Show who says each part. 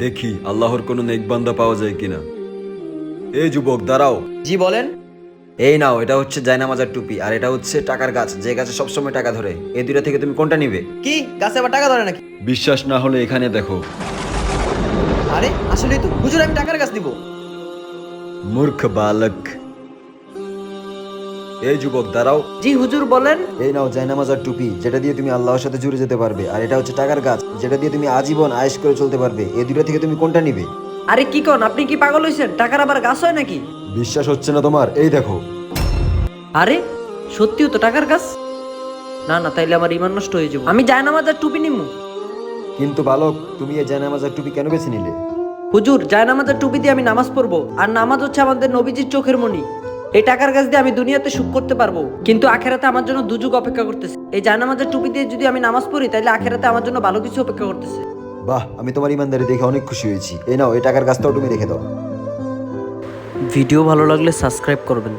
Speaker 1: দেখি আল্লাহর কোনো নেক বান্দা পাওয়া যায় কিনা। এই যুবক দাঁড়াও।
Speaker 2: জি বলেন।
Speaker 1: এই নাও, এটা হচ্ছে জায়নামাজের টুপি আর এটা হচ্ছে টাকার গাছ, যে গাছে সবসময় টাকা ধরে। এই দুইটা থেকে তুমি কোনটা নিবে?
Speaker 2: কি গাছে আবার টাকা ধরে নাকি?
Speaker 1: বিশ্বাস না হলে এখানে দেখো।
Speaker 2: আরে আসলেই তো হুজুর, আমি টাকার গাছ নিব।
Speaker 1: মূর্খ বালক। এই যুবক দাঁড়াও।
Speaker 2: জি হুজুর বলেন।
Speaker 1: এই নাও জায়নামাজের টুপি, যেটা দিয়ে তুমি আল্লাহর সাথে জুড়ে যেতে পারবে, আর এটা হচ্ছে টাকার গাছ, যেটা দিয়ে তুমি আজীবন আয়েশ করে চলতে পারবে। এই দুইটা থেকে তুমি কোনটা নিবে?
Speaker 2: আরে কি কোন, আপনি কি পাগল হইছেন? টাকার আবার গাছ হয় নাকি?
Speaker 1: বিশ্বাস হচ্ছে না তোমার? এই দেখো।
Speaker 2: আরে সত্যিও তো টাকার গাছ। না না, তাইলে আমার ইমান নষ্ট হয়ে যাবে। আমি জায়নামাজের টুপি নিমু।
Speaker 1: কিন্তু বালক, তুমি এই জায়নামাজের টুপি কেন বেছে নিলে?
Speaker 2: হুজুর, জায়নামাজের টুপি দিয়ে আমি নামাজ পড়বো, আর নামাজ হচ্ছে আমাদের নবীজির চোখের মণি। এই টাকার গাছ দিয়ে আমি দুনিয়াতে সুখ করতে পারবো, কিন্তু আখেরাতে আমার জন্য দুযুগ অপেক্ষা করতেছে। এই জায়নামাজের টুপি দিয়ে যদি আমি নামাজ পড়ি, তাহলে আখেরাতে আমার জন্য ভালো কিছু অপেক্ষা করতেছে।
Speaker 1: বাহ, আমি তোমার ইমানদারি দেখে অনেক খুশি হয়েছি। এই নাও, এই টাকার গাছটাও তুমি রেখে দাও।
Speaker 2: ভিডিও ভালো লাগলে সাবস্ক্রাইব করবেন।